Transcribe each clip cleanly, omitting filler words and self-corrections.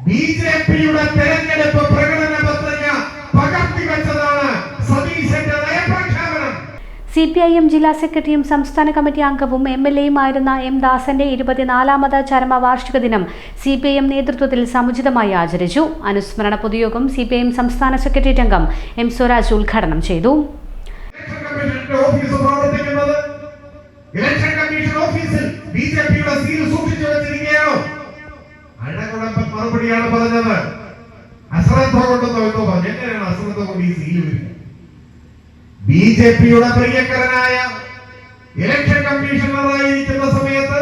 ബിജെപിയുടെ തെരഞ്ഞെടുപ്പ് പ്രകടന പത്രിക പകർത്തിവെച്ചതാണ് സതീശന്റെ നയപ്രഖ്യാപനം. CPIM ജില്ലാ സെക്രട്ടറിയും സംസ്ഥാന കമ്മിറ്റി അംഗവും MLAയുമായിരുന്ന M. ദാസന്റെ 24ാമത് ചരമവാർഷിക ദിനം CPIM നേതൃത്വത്തിൽ സമുചിതമായി ആചരിച്ചു. അനുസ്മരണ പൊതുയോഗം CPIM സംസ്ഥാന സെക്രട്ടേറിയറ്റ് അംഗം M. സ്വരാജ് ഉദ്ഘാടനം ചെയ്തു. ഇലക്ഷൻ കമ്മീഷൻ ഓഫീസിൽ ബിജെപിയുടെ സീൽ സൂക്ഷിച്ചു വെച്ചിരിക്കുകയാണോ? അഴകുടമ്പൻ മറുപടിയാണ് പറഞ്ഞത്. അശ്രദ്ധ കൊണ്ടെന്നോ എന്തോ പറഞ്ഞു. എങ്ങനെയാണ് അശ്രദ്ധ കൊണ്ട് ഈ സീൽ വരുന്നത്? ബിജെപിയുടെ പ്രിയങ്കരനായ ഇലക്ഷൻ കമ്മീഷണറായിരിക്കുന്ന സമയത്ത്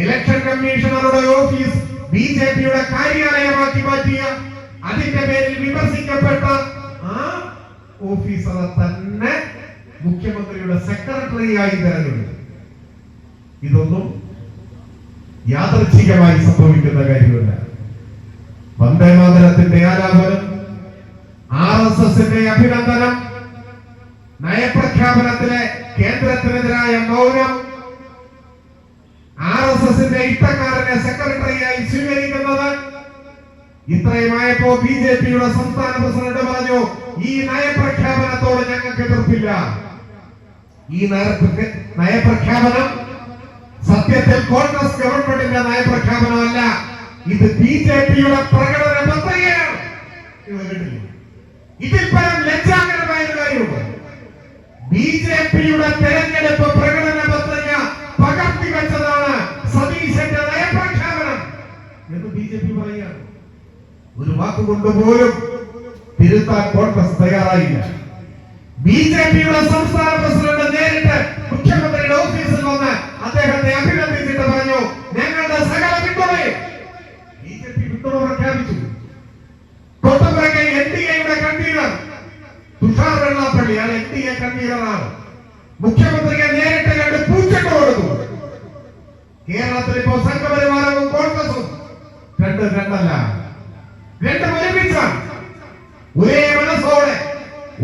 ഇലക്ഷൻ കമ്മീഷണറുടെ ഓഫീസ് ബിജെപിയുടെ കാര്യാലയമാക്കി മാറ്റിയ, അതിന്റെ പേരിൽ വിമർശിക്കപ്പെട്ട ആ ഓഫീസറെ തന്നെ മുഖ്യമന്ത്രിയുടെ സെക്രട്ടറിയായി തെരഞ്ഞെടുത്തു. ഇതൊന്നും യാദൃച്ഛികമായി സംഭവിക്കുന്ന കാര്യമല്ല. വന്ദേമാതരത്തിന്റെ ആലാപനം, RSSന്റെ അഭിനന്ദനം, നയപ്രഖ്യാപനത്തിലെ കേന്ദ്രത്തിനെതിരായ മൗനം, RSSന്റെ ഇഷ്ടക്കാരനെ സെക്രട്ടറിയായി സ്വീകരിക്കുന്നത്, ഇത്രയുമായപ്പോ ബിജെപിയുടെ സംസ്ഥാന പ്രസിഡന്റ് പറഞ്ഞു, ഈ നയപ്രഖ്യാപനത്തോട് ഞങ്ങൾക്ക് എതിർപ്പില്ല. ഈ നയപ്രഖ്യാപനം സത്യത്തിൽ കോൺഗ്രസ് ഗവൺമെന്റിന്റെ നയപ്രഖ്യാപനമല്ല, ഇത് ബിജെപിയുടെ പ്രകടന പത്രികയാണ്. ഇതിൽ പരം ലജ്ജാകരമായ ഒരു കാര്യമുണ്ട്. ബിജെപിയുടെ തെരഞ്ഞെടുപ്പ് പ്രകടന പത്രിക പകർത്തിവെച്ചതാണ് സതീശന്റെ നയപ്രഖ്യാപനം എന്ന് ബിജെപി പറയുകയാണ്. ഒരു വാക്കുകൊണ്ട് പോലും തിരുത്താൻ കോൺഗ്രസ് തയ്യാറായില്ല. ബിജെപിയുടെ സംസ്ഥാന പ്രസിഡന്റ് നേരിട്ട് മുഖ്യമന്ത്രിയുടെ ഓഫീസിൽ വന്ന് അദ്ദേഹത്തെ അഭിനന്ദിച്ചിട്ട് പറഞ്ഞു, ഞങ്ങളുടെ സകല പിന്തുണയും. ബിജെപി പിന്തുണ പ്രഖ്യാപിച്ചു. തൊട്ടുപിറകെ NDAയുടെ കൺവീനർ തുഷാർ വെള്ളാപ്പള്ളി, അയാൾ NDA കൺവീനറാണ്, മുഖ്യമന്ത്രിയെ നേരിട്ട് കണ്ട് പൂച്ചട്ട് കൊടുത്തു. കേരളത്തിൽ ഇപ്പോ സംഘപരിവാരവും കോൺഗ്രസും രണ്ടല്ല, രണ്ടും ഒരുമിച്ചാണ്. ഒരേ മനസ്സോടെ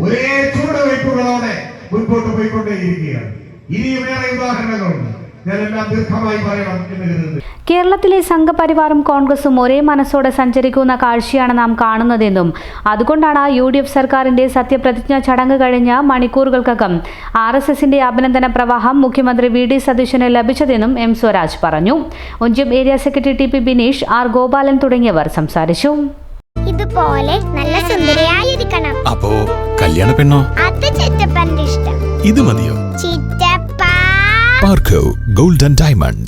ഒരേ ചുവടുവയ്പ്പുകളോടെ മുൻപോട്ട് പോയിക്കൊണ്ടേയിരിക്കുകയാണ്. ഇനിയും ഏറെ ഉദാഹരണങ്ങളുണ്ട്. ഞാനെല്ലാം ദീർഘമായി പറയണം എന്ന് കരുതുന്നു. കേരളത്തിലെ സംഘപരിവാറും കോൺഗ്രസും ഒരേ മനസ്സോടെ സഞ്ചരിക്കുന്ന കാഴ്ചയാണ് നാം കാണുന്നതെന്നും അതുകൊണ്ടാണ് UDF സർക്കാരിന്റെ സത്യപ്രതിജ്ഞ ചടങ്ങ് കഴിഞ്ഞ മണിക്കൂറുകൾക്കകം RSSന്റെ അഭിനന്ദന പ്രവാഹം മുഖ്യമന്ത്രി VD സതീശന് ലഭിച്ചതെന്നും M. സ്വരാജ് പറഞ്ഞു. Onchiyam area secretary TP Bineesh, R. Gopalan തുടങ്ങിയവർ സംസാരിച്ചു. ഇതുപോലെ നല്ല സുന്ദരിയായിരിക്കണം. അപ്പോ കല്യാണ പെണ്ണോ? അത് ചിറ്റപ്പന്റെ ഇഷ്ടം. ഇത് മതിയോ? ചിറ്റപ്പ. പാർക്കോ ഗോൾഡ് ആൻഡ് ഡയമണ്ട്സ്.